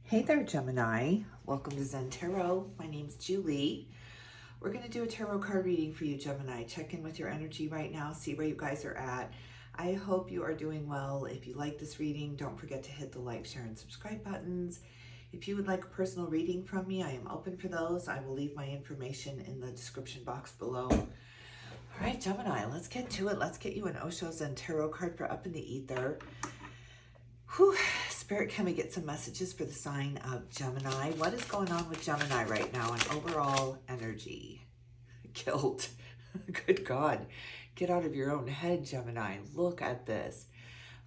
Hey there, Gemini. Welcome to Zen Tarot. My name's Julie. We're going to do a tarot card reading for you, Gemini. Check in with your energy right now. See where you guys are at. I hope you are doing well. If you like this reading, don't forget to hit the like, share, and subscribe buttons. If you would like a personal reading from me, I am open for those. I will leave my information in the description box below. All right, Gemini, let's get to it. Let's get you an Osho Zen Tarot card for Up in the Ether. Whew. Spirit, can we get some messages for the sign of Gemini? What is going on with Gemini right now in overall energy? Guilt. Good God. Get out of your own head, Gemini. Look at this.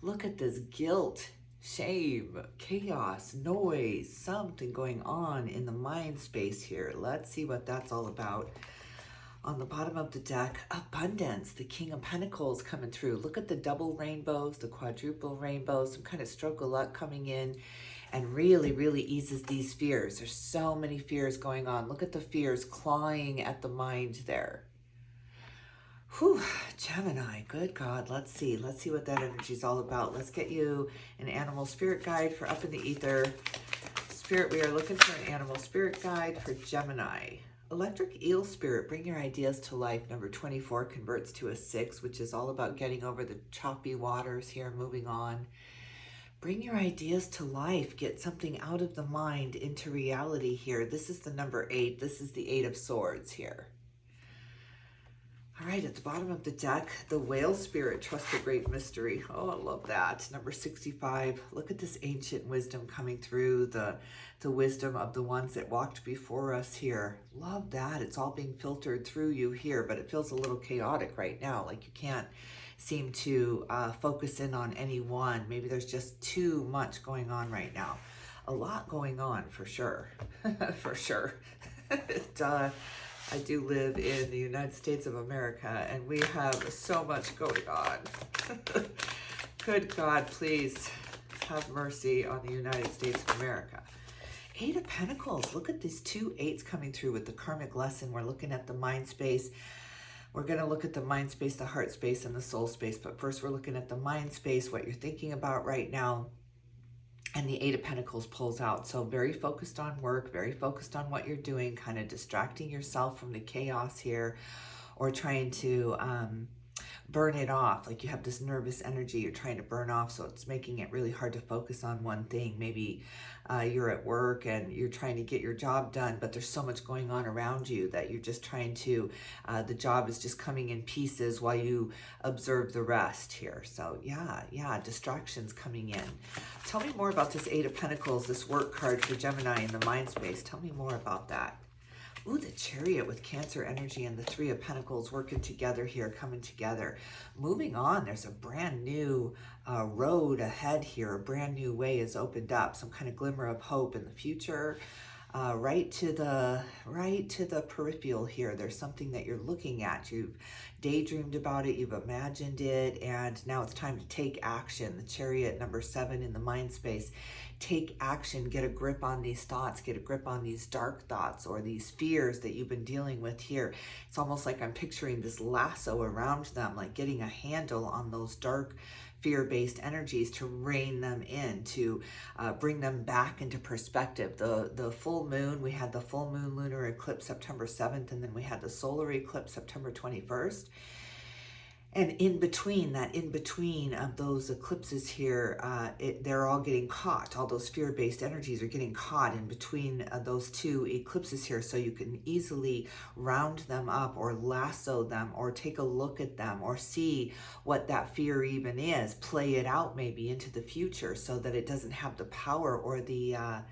Look at this guilt, shame, chaos, noise, something going on in the mind space here. Let's see what that's all about. On the bottom of the deck, abundance, the King of Pentacles coming through. Look at the double rainbows, the quadruple rainbows, some kind of stroke of luck coming in and really, really eases these fears. There's so many fears going on. Look at the fears clawing at the mind there. Whew, Gemini, good God. Let's see what that energy is all about. Let's get you an animal spirit guide for Up in the Ether. Spirit, we are looking for an animal spirit guide for Gemini. Electric eel spirit, bring your ideas to life. Number 24 converts to a 6, which is all about getting over the choppy waters here, moving on. Bring your ideas to life. Get something out of the mind into reality here. This is the number 8. This is the 8 of Swords here. All right, at the bottom of the deck, the whale spirit, trust the great mystery. Oh, I love that. Number 65. Look at this ancient wisdom coming through, the wisdom of the ones that walked before us here. Love that. It's all being filtered through you here, but it feels a little chaotic right now. Like you can't seem to focus in on any one. Maybe there's just too much going on right now. A lot going on for sure. For sure. I do live in the United States of America, and we have so much going on. Good God, please have mercy on the United States of America. 8 of Pentacles. Look at these 2 8s coming through with the karmic lesson. We're looking at the mind space. We're going to look at the mind space, the heart space, and the soul space. But first, we're looking at the mind space, what you're thinking about right now. And the 8 of Pentacles pulls out. So very focused on work, very focused on what you're doing, kind of distracting yourself from the chaos here, or trying to burn it off. Like you have this nervous energy you're trying to burn off, so it's making it really hard to focus on one thing. Maybe you're at work and you're trying to get your job done, but there's so much going on around you that you're just trying to, the job is just coming in pieces while you observe the rest here. So yeah, distractions coming in. Tell me more about this 8 of Pentacles, this work card for Gemini in the mind space. Tell me more about that. Ooh, the Chariot with Cancer energy and the 3 of Pentacles working together here, coming together. Moving on, there's a brand new road ahead here. A brand new way is opened up. Some kind of glimmer of hope in the future. Right to the peripheral here. There's something that you're looking at. You've daydreamed about it, you've imagined it, and now it's time to take action. The Chariot, number 7 in the mind space. Take action, get a grip on these thoughts, get a grip on these dark thoughts or these fears that you've been dealing with here. It's almost like I'm picturing this lasso around them, like getting a handle on those dark fear-based energies to rein them in, to bring them back into perspective. The full moon, we had the full moon lunar eclipse September 7th, and then we had the solar eclipse September 21st. And in between of those eclipses here, they're all getting caught. All those fear-based energies are getting caught in between those 2 eclipses here. So you can easily round them up or lasso them or take a look at them or see what that fear even is. Play it out maybe into the future so that it doesn't have the power or the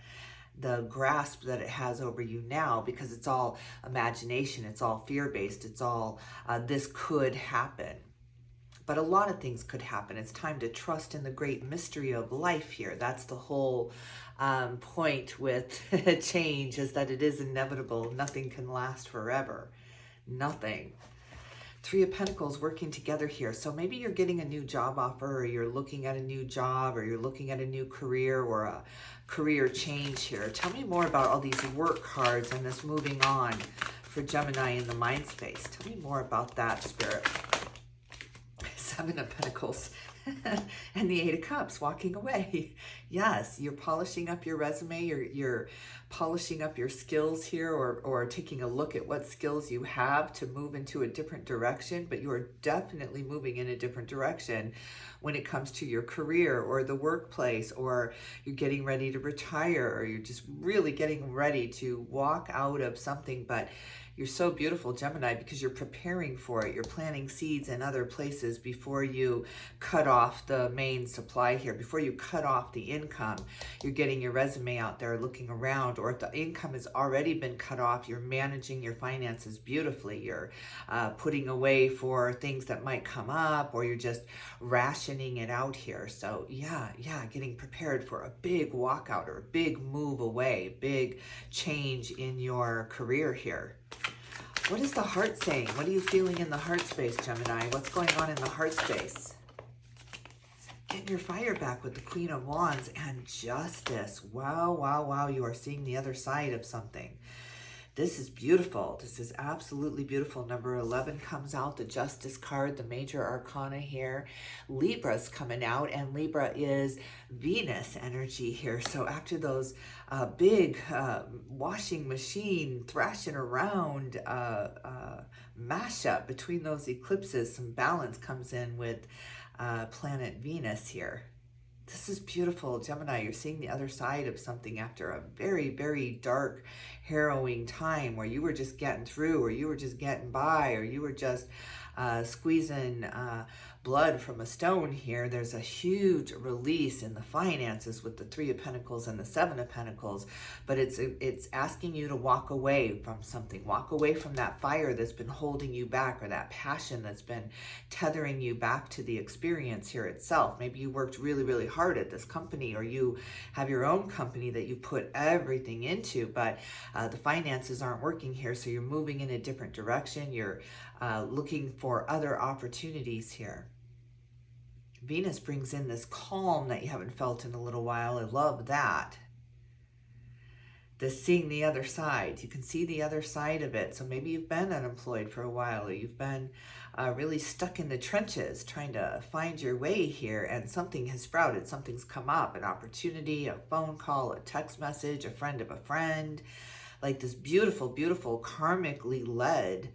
grasp that it has over you now, because it's all imagination, it's all fear-based, it's all this could happen. But a lot of things could happen. It's time to trust in the great mystery of life here. That's the whole point with change, is that it is inevitable. Nothing can last forever. Nothing. 3 of Pentacles working together here. So maybe you're getting a new job offer, or you're looking at a new job, or you're looking at a new career or a career change here. Tell me more about all these work cards and this moving on for Gemini in the mind space. Tell me more about that, Spirit. 7 of Pentacles. And the Eight of Cups, walking away. Yes, you're polishing up your resume, you're polishing up your skills here, or taking a look at what skills you have to move into a different direction, but you are definitely moving in a different direction when it comes to your career or the workplace, or you're getting ready to retire, or you're just really getting ready to walk out of something. But you're so beautiful, Gemini, because you're preparing for it. You're planting seeds in other places before you cut off the main supply here, before you cut off the income. You're getting your resume out there, looking around, or if the income has already been cut off, you're managing your finances beautifully. You're putting away for things that might come up, or you're just rationing it out here. So yeah, getting prepared for a big walkout or a big move away, big change in your career here. What is the heart saying? What are you feeling in the heart space, Gemini? What's going on in the heart space? Getting your fire back with the Queen of Wands and Justice. Wow. You are seeing the other side of something. This is beautiful. This is absolutely beautiful. Number 11 comes out, the Justice card, the major arcana here. Libra's coming out, and Libra is Venus energy here. So after those big washing machine thrashing around mashup between those eclipses, some balance comes in with planet Venus here. This is beautiful, Gemini. You're seeing the other side of something after a very, very dark, harrowing time where you were just getting through, or you were just getting by, or you were just squeezing blood from a stone here. There's a huge release in the finances with the Three of Pentacles and the Seven of Pentacles, but it's asking you to walk away from something, walk away from that fire that's been holding you back, or that passion that's been tethering you back to the experience here itself. Maybe you worked really, really hard at this company, or you have your own company that you put everything into, but the finances aren't working here, so you're moving in a different direction. You're looking for other opportunities here. Venus brings in this calm that you haven't felt in a little while. I love that. This seeing the other side. You can see the other side of it. So maybe you've been unemployed for a while, or you've been really stuck in the trenches trying to find your way here, and something has sprouted. Something's come up, an opportunity, a phone call, a text message, a friend of a friend. Like this beautiful, beautiful karmically led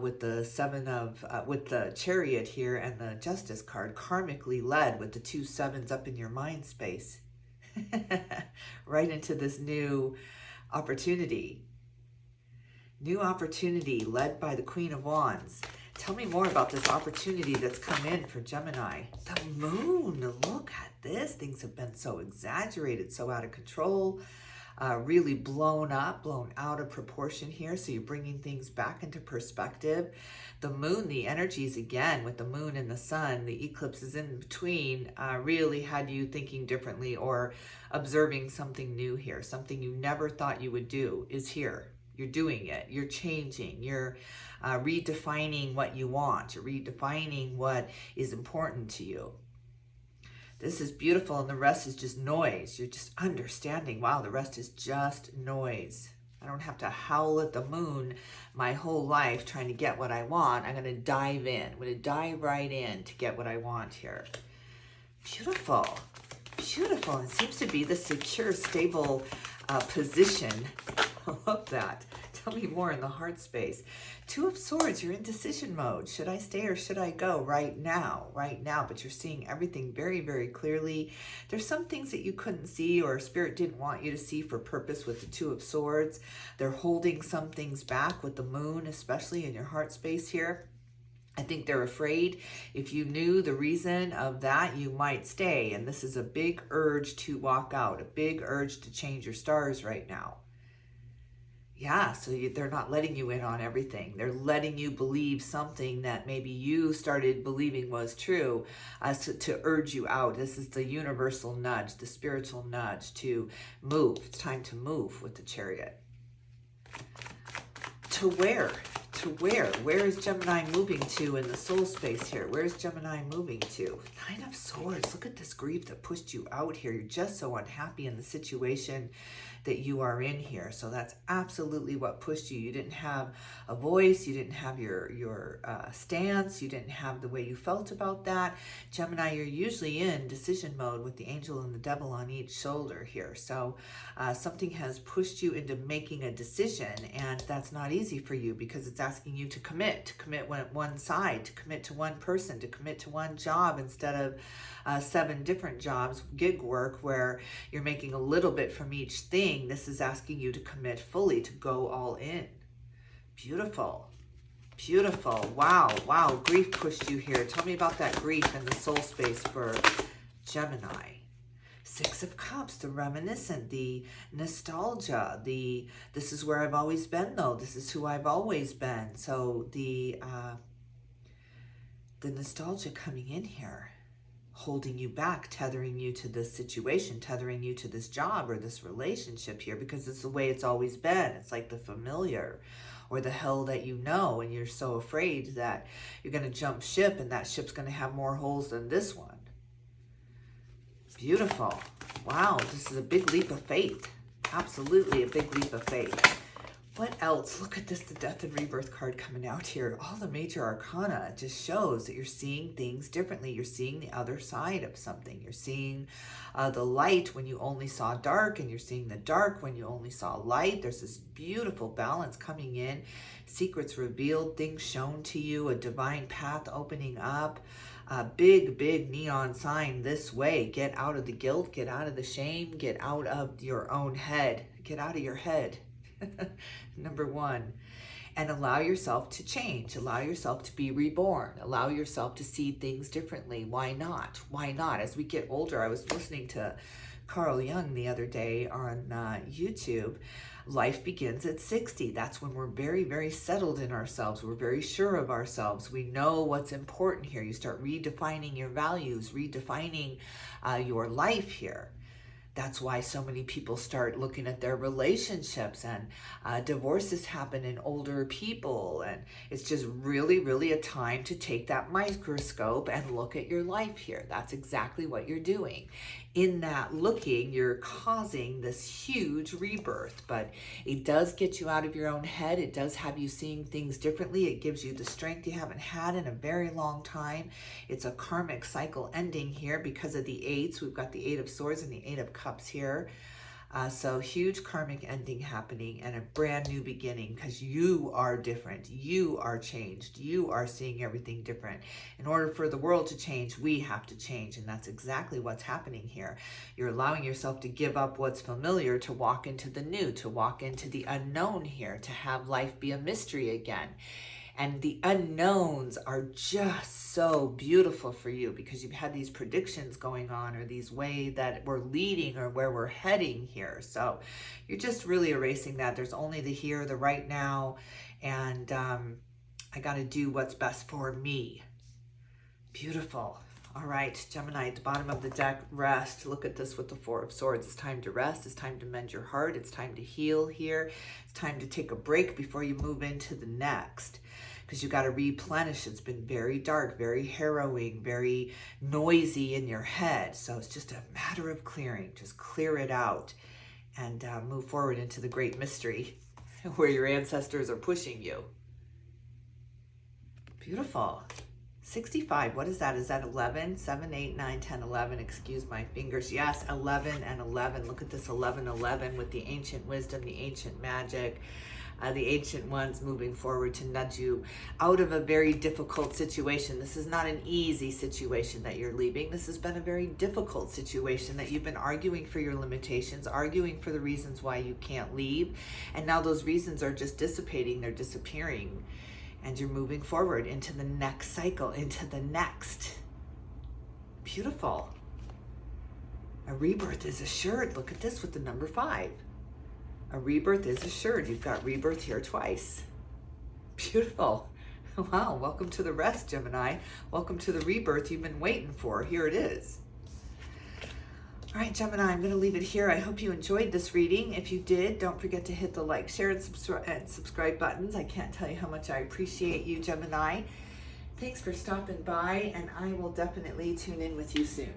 with the with the Chariot here and the Justice card, karmically led with the 2 sevens up in your mind space, right into this new opportunity. New opportunity led by the Queen of Wands. Tell me more about this opportunity that's come in for Gemini. The moon, look at this. Things have been so exaggerated, so out of control. Really blown up, blown out of proportion here. So you're bringing things back into perspective. The moon, the energies again with the moon and the sun, the eclipses in between, really had you thinking differently or observing something new here. Something you never thought you would do is here. You're doing it. You're changing. You're redefining what you want. You're redefining what is important to you. This is beautiful, and the rest is just noise. You're just understanding, wow, the rest is just noise. I don't have to howl at the moon my whole life trying to get what I want. I'm going to dive in. I'm going to dive right in to get what I want here. Beautiful. Beautiful. It seems to be the secure, stable position. I love that. Tell me more in the heart space. 2 of Swords, you're in decision mode. Should I stay or should I go right now? Right now, but you're seeing everything very, very clearly. There's some things that you couldn't see, or Spirit didn't want you to see for purpose with the 2 of Swords. They're holding some things back with the moon, especially in your heart space here. I think they're afraid if you knew the reason of that, you might stay. And this is a big urge to walk out, a big urge to change your stars right now. Yeah, so they're not letting you in on everything. They're letting you believe something that maybe you started believing was true, to urge you out. This is the universal nudge, the spiritual nudge to move. It's time to move with the Chariot. To where? To to where? Where is Gemini moving to in the soul space here? Where's Gemini moving to? Nine of Swords. Look at this grief that pushed you out here. You're just so unhappy in the situation that you are in here. So that's absolutely what pushed you. You didn't have a voice. You didn't have your stance. You didn't have the way you felt about that. Gemini, you're usually in decision mode with the angel and the devil on each shoulder here. So something has pushed you into making a decision, and that's not easy for you because it's asking you to commit one side, to commit to one person, to commit to one job instead of 7 different jobs, gig work, where you're making a little bit from each thing. This is asking you to commit fully, to go all in. Beautiful. Beautiful. Wow. Wow. Grief pushed you here. Tell me about that grief in the soul space for Gemini. 6 of Cups, the reminiscent, the nostalgia, this is where I've always been though. This is who I've always been. So the nostalgia coming in here, holding you back, tethering you to this situation, tethering you to this job or this relationship here, because it's the way it's always been. It's like the familiar or the hell that you know, and you're so afraid that you're going to jump ship and that ship's going to have more holes than this one. Beautiful. Wow, this is a big leap of faith. Absolutely a big leap of faith. What else? Look at this, the Death and Rebirth card coming out here. All the major arcana just shows that you're seeing things differently. You're seeing the other side of something. You're seeing the light when you only saw dark, and you're seeing the dark when you only saw light. There's this beautiful balance coming in. Secrets revealed, things shown to you, a divine path opening up. A big, big neon sign this way. Get out of the guilt, get out of the shame, get out of your own head. Get out of your head. Number 1. And allow yourself to change. Allow yourself to be reborn. Allow yourself to see things differently. Why not? Why not? As we get older, I was listening to Carl Jung the other day on YouTube. Life begins at 60. That's when we're very, very settled in ourselves. We're very sure of ourselves. We know what's important here. You start redefining your values, redefining your life here. That's why so many people start looking at their relationships, and divorces happen in older people. And it's just really, really a time to take that microscope and look at your life here. That's exactly what you're doing. In that looking, you're causing this huge rebirth, but it does get you out of your own head. It does have you seeing things differently. It gives you the strength you haven't had in a very long time. It's a karmic cycle ending here because of the 8s. We've got the 8 of Swords and the 8 of Cups here. So huge karmic ending happening and a brand new beginning, because you are different. You are changed. You are seeing everything different. In order for the world to change, we have to change. And that's exactly what's happening here. You're allowing yourself to give up what's familiar, to walk into the new, to walk into the unknown here, to have life be a mystery again. And the unknowns are just so beautiful for you because you've had these predictions going on, or these ways that we're leading or where we're heading here. So you're just really erasing that. There's only the here, the right now, and I got to do what's best for me. Beautiful. All right, Gemini, at the bottom of the deck, rest. Look at this with the 4 of Swords. It's time to rest. It's time to mend your heart. It's time to heal here. It's time to take a break before you move into the next, because you got to replenish. It's been very dark, very harrowing, very noisy in your head. So it's just a matter of clearing. Just clear it out and move forward into the great mystery where your ancestors are pushing you. Beautiful. 65, what is that? Is that 11? 7, 8, 9, 10, 11. Excuse my fingers. Yes, 11 and 11. Look at this 11, 11 with the ancient wisdom, the ancient magic, the ancient ones moving forward to nudge you out of a very difficult situation. This is not an easy situation that you're leaving. This has been a very difficult situation that you've been arguing for your limitations, arguing for the reasons why you can't leave. And now those reasons are just dissipating. They're disappearing. And you're moving forward into the next cycle, into the next. Beautiful. A rebirth is assured. Look at this with the number 5. A rebirth is assured. You've got rebirth here twice. Beautiful. Wow, welcome to the rest, Gemini. Welcome to the rebirth you've been waiting for. Here it is. All right, Gemini, I'm going to leave it here. I hope you enjoyed this reading. If you did, don't forget to hit the like, share, and subscribe buttons. I can't tell you how much I appreciate you, Gemini. Thanks for stopping by, and I will definitely tune in with you soon.